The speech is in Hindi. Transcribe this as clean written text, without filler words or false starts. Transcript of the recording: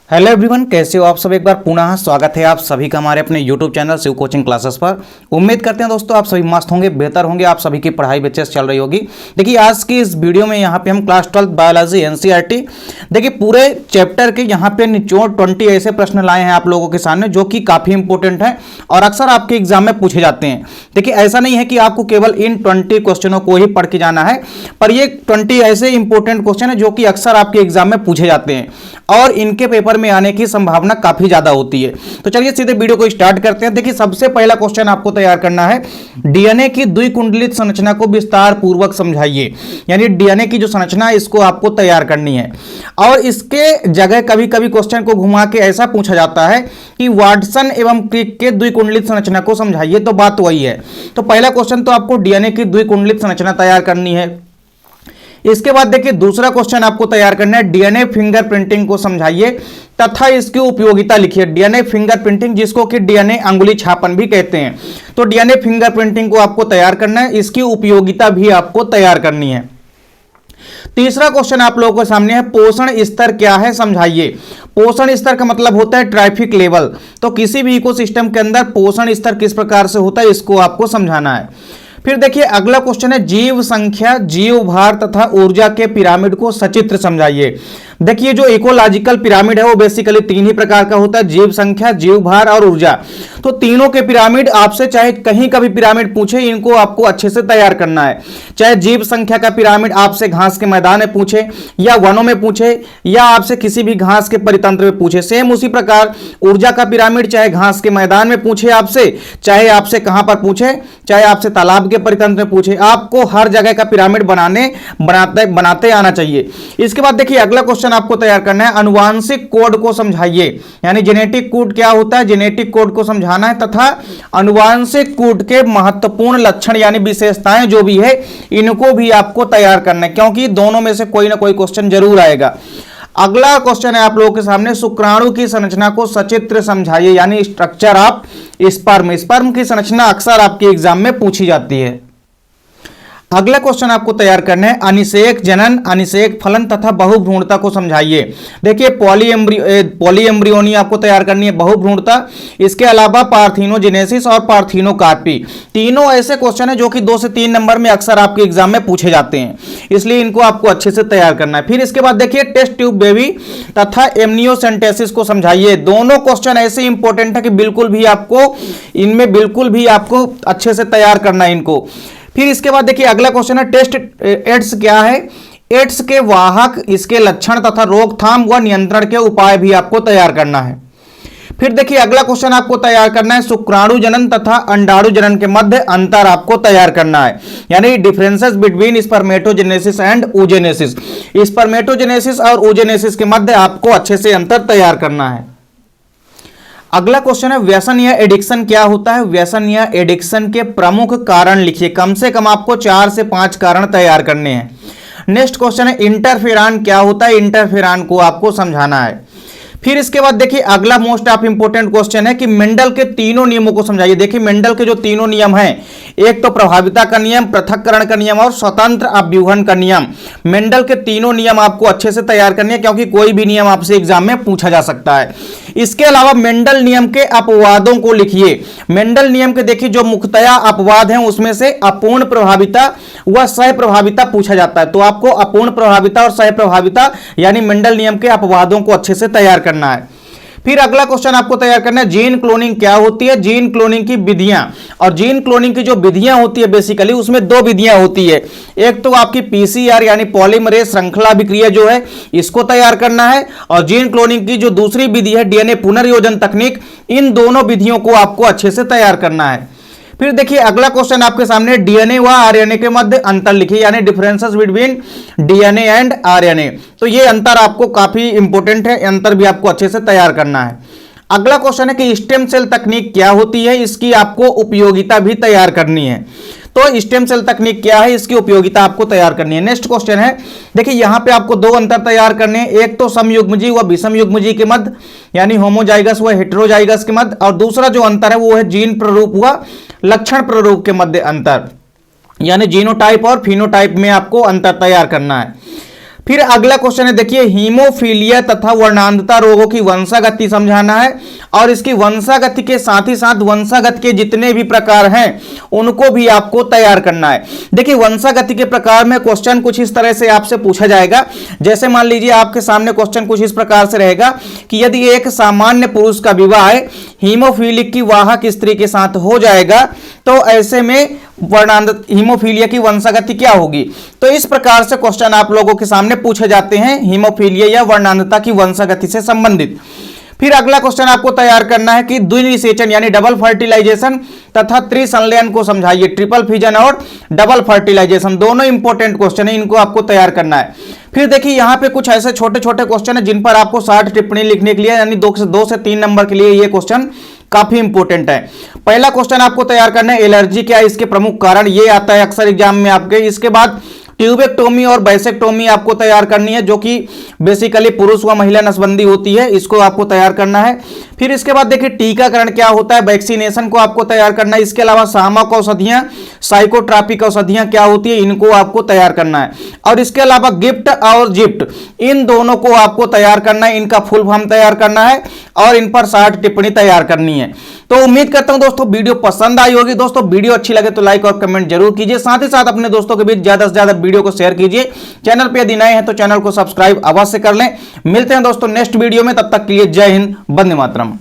हेलो एवरीवन, कैसे हो आप सब। एक बार पुनः स्वागत है आप सभी का हमारे अपने YouTube channel Shiv coaching classes पर। उम्मीद करते हैं दोस्तों आप सभी मस्त होंगे, बेहतर होंगे, आप सभी की पढ़ाई अच्छे से चल रही होगी। देखिए आज की इस वीडियो में यहाँ पे हम क्लास 12 बायोलॉजी एनसीईआरटी देखिए पूरे चैप्टर के यहाँ पे निचोड़ 20 ऐसे प्रश्न लाए हैं आप लोगों के सामने जो कि काफ़ी इंपॉर्टेंट है और अक्सर आपके एग्जाम में पूछे जाते हैं। देखिए ऐसा नहीं है कि आपको केवल इन 20 क्वेश्चनों को ही पढ़ के जाना है, पर ये 20 ऐसे इंपॉर्टेंट क्वेश्चन है जो कि अक्सर आपके एग्जाम में पूछे जाते हैं और इनके पेपर में आने की संभावना काफी ज्यादा होती है। तो चलिए सीधे वीडियो को स्टार्ट करते हैं। देखिए सबसे पहला क्वेश्चन आपको तैयार करना है, डीएनए की द्विकुंडलित संरचना को विस्तार पूर्वक समझाइए। यानी डीएनए की जो संरचना है इसको आपको तैयार करनी है और इसके जगह कभी कभी क्वेश्चन को घुमा के ऐसा पूछा जाता है कि वाटसन एवं क्रिक के द्विकुंडलित संरचना को समझाइए। तो बात वही है। तो पहला क्वेश्चन तो आपको डीएनए की द्विकुंडलित संरचना तैयार करनी है। इसके बाद देखिए दूसरा क्वेश्चन आपको तैयार करना है, डीएनए फिंगरप्रिंटिंग को समझाइए तथा इसकी उपयोगिता लिखिए। डीएनए फिंगरप्रिंटिंग जिसको कि डीएनए अंगुली छापन भी कहते हैं, तो डीएनए फिंगरप्रिंटिंग को आपको तैयार करना है, इसकी उपयोगिता भी आपको तैयार करनी है। तीसरा क्वेश्चन आप लोगों के सामने है, पोषण स्तर क्या है समझाइए। पोषण स्तर का मतलब होता है ट्रैफिक लेवल। तो किसी भी इकोसिस्टम के अंदर पोषण स्तर किस प्रकार से होता है इसको आपको समझाना है। फिर देखिए अगला क्वेश्चन है, जीव संख्या, जीव भार तथा ऊर्जा के पिरामिड को सचित्र समझाइए। देखिए जो इकोलॉजिकल पिरामिड है वो बेसिकली 3 ही प्रकार का होता है, जीव संख्या, जीव भार और ऊर्जा। तो तीनों के पिरामिड आपसे चाहे कहीं का भी पिरामिड पूछे, इनको आपको अच्छे से तैयार करना है। चाहे जीव संख्या का पिरामिड आपसे घास के मैदान में पूछे या वनों में पूछे या आपसे किसी भी घास के परितंत्र में पूछे, सेम उसी प्रकार ऊर्जा का पिरामिड चाहे घास के मैदान में पूछे आपसे, चाहे आपसे कहां पर पूछे, चाहे आपसे तालाब के परितंत्र में पूछे, आपको हर जगह का पिरामिड बनाते आना चाहिए। इसके बाद देखिए अगला क्वेश्चन आपको तैयार करना है, अनुवांशिक कोड को समझाइए। यानी जेनेटिक कोड क्या होता है, जेनेटिक कोड को समझाना है तथा अनुवांशिक कोड के महत्वपूर्ण लक्षण यानी विशेषताएं जो भी है इनको भी आपको तैयार करना है, क्योंकि दोनों में से कोई ना कोई क्वेश्चन जरूर आएगा। अगला क्वेश्चन है आप लोगों के सामने, शुक्राणु की संरचना को सचित्र समझाइए। यानी स्ट्रक्चर ऑफ स्पर्म। स्पर्म की संरचना अक्सर आपके एग्जाम में पूछी जाती है। अगला क्वेश्चन आपको तैयार करना है, अनिषेक जनन, अनिषेक फलन तथा बहुभ्रूणता को समझाइए। देखिए पॉलीएम्ब्रियोनी आपको तैयार करनी है, बहुभ्रूणता। इसके अलावा पार्थिनोजेनेसिस और पार्थिनोकार्पी, तीनों ऐसे क्वेश्चन है जो कि 2 से 3 नंबर में अक्सर आपके एग्जाम में पूछे जाते हैं, इसलिए इनको आपको अच्छे से तैयार करना है। फिर इसके बाद देखिए टेस्ट ट्यूब बेबी तथा एमनियोसेंटेसिस को समझाइए। दोनों क्वेश्चन ऐसे इंपॉर्टेंट है कि बिल्कुल भी आपको अच्छे से तैयार करना है इनको। फिर इसके बाद देखिए अगला क्वेश्चन है, टेस्ट एड्स क्या है, एड्स के वाहक, इसके लक्षण तथा रोकथाम व नियंत्रण के उपाय भी आपको तैयार करना है। फिर देखिए अगला क्वेश्चन आपको तैयार करना है, शुक्राणु जनन तथा अंडाणु जनन के मध्य अंतर आपको तैयार करना है। यानी differences between spermatogenesis and oogenesis। Spermatogenesis और oogenesis के मध्य आपको अच्छे से अंतर तैयार करना है। अगला क्वेश्चन है, व्यसन या एडिक्शन क्या होता है। व्यसन या एडिक्शन के प्रमुख कारण लिखिए। कम से कम आपको 4 से 5 कारण तैयार करने हैं। नेक्स्ट क्वेश्चन है, इंटरफेरॉन क्या होता है। इंटरफेरॉन को आपको समझाना है। फिर इसके बाद देखिए अगला मोस्ट ऑफ इंपोर्टेंट क्वेश्चन है कि मेंडल के तीनों नियमों को समझाइए। देखिए मेंडल के जो तीनों नियम हैं, एक तो प्रभाविता का नियम, पृथक्करण का नियम और स्वतंत्र अभ्यूहन का नियम। मेंडल के तीनों नियम आपको अच्छे से तैयार करने हैं, क्योंकि कोई भी नियम आपसे एग्जाम में पूछा जा सकता है। इसके अलावा मेंडल नियम के अपवादों को लिखिए। मेंडल नियम के देखिए जो मुख्यतया अपवाद हैं उसमें से अपूर्ण प्रभाविता व सह प्रभाविता पूछा जाता है। तो आपको अपूर्ण प्रभाविता और सह प्रभाविता यानी मेंडल नियम के अपवादों को अच्छे से तैयार करना है। फिर अगला क्वेश्चन आपको तैयार करना है, जीन क्लोनिंग क्या होती है। जीन क्लोनिंग की विधियां, और जीन क्लोनिंग की जो विधियां होती है बेसिकली उसमें 2 विधियां होती है। एक तो आपकी पीसीआर यानी पॉलीमरेज श्रृंखला अभिक्रिया जो है इसको तैयार करना है, और जीन क्लोनिंग की जो दूसरी विधि है डीएनए पुनर्योजन तकनीक, इन दोनों विधियों को आपको अच्छे से तैयार करना है। फिर देखिए अगला क्वेश्चन आपके सामने, डीएनए व आरएनए के मध्य अंतर लिखिए। यानी differences between DNA and RNA. तो ये अंतर आपको काफी इंपॉर्टेंट है, अंतर भी आपको अच्छे से तैयार करना है। अगला क्वेश्चन है कि स्टेम सेल तकनीक क्या होती है, इसकी आपको उपयोगिता भी तैयार करनी है। तो स्टेम सेल तकनीक क्या है, इसकी उपयोगिता आपको तैयार करनी है। नेक्स्ट क्वेश्चन है, देखिए यहां पे आपको 2 अंतर तैयार करने हैं। एक तो समयुग्मजीव व विषमयुग्मजीव के मध्य यानी होमोजाइगस व हेटेरोजाइगस के मध्य, और दूसरा जो अंतर है वो है जीन प्ररूप व लक्षण प्ररूप के मध्य अंतर, यानी जीनोटाइप और फिनोटाइप में आपको अंतर तैयार करना है। फिर अगला क्वेश्चन है, देखिए हीमोफीलिया तथा वर्णांधता रोगों की वंशागति समझाना है और इसकी वंशागति के साथ ही साथ वंशागति के जितने भी प्रकार हैं उनको भी आपको तैयार करना है। देखिए वंशागति के प्रकार में क्वेश्चन कुछ इस तरह से आपसे पूछा जाएगा, जैसे मान लीजिए आपके सामने क्वेश्चन कुछ इस प्रकार से रहेगा कि यदि एक सामान्य पुरुष का विवाह हीमोफीलिक की वाहक स्त्री के साथ हो जाएगा तो ऐसे में हीमोफीलिया की वंशागति क्या होगी। तो इस प्रकार से क्वेश्चन आप लोगों के सामने पूछे जाते हैं हीमोफीलिया या वर्णांधता की वंशागति से संबंधित। फिर अगला क्वेश्चन आपको तैयार करना है कि द्विनिषेचन यानी डबल फर्टिलाइजेशन तथा त्रिसंलयन को समझाइए। ट्रिपल फिजन और डबल फर्टिलाइजेशन दोनों इंपॉर्टेंट क्वेश्चन है, इनको आपको तैयार करना है। फिर देखिए यहाँ पे कुछ ऐसे छोटे छोटे क्वेश्चन है जिन पर आपको 60 टिप्पणी लिखने के लिए यानी 2 से 3 नंबर के लिए ये क्वेश्चन काफी इंपॉर्टेंट है। पहला क्वेश्चन आपको तैयार करना है, एलर्जी क्या है, इसके प्रमुख कारण, ये आता है अक्सर एग्जाम में आपके। इसके बाद ट्यूबेक्टोमी और बैसेक्टोमी आपको तैयार करनी है, जो कि बेसिकली पुरुष व महिला नसबंदी होती है, इसको आपको तैयार करना है। फिर इसके बाद देखिए टीकाकरण क्या होता है, वैक्सीनेशन को आपको तैयार करना है। इसके अलावा शामक औषधियां, साइकोट्रापिक औषधियां क्या होती है, इनको आपको तैयार करना है। और इसके अलावा गिफ्ट और जिप्ट, इन दोनों को आपको तैयार करना है, इनका फुल फॉर्म तैयार करना है और इन पर 60 टिप्पणी तैयार करनी है। तो उम्मीद करता हूं दोस्तों वीडियो पसंद आई होगी। दोस्तों वीडियो अच्छी लगे तो लाइक और कमेंट जरूर कीजिए, साथ ही साथ अपने दोस्तों के बीच ज्यादा से ज्यादा वीडियो को शेयर कीजिए। चैनल पे यदि नए हैं तो चैनल को सब्सक्राइब अवश्य कर लें। मिलते हैं दोस्तों नेक्स्ट वीडियो में, तब तक के लिए जय हिंद, वंदे मातरम।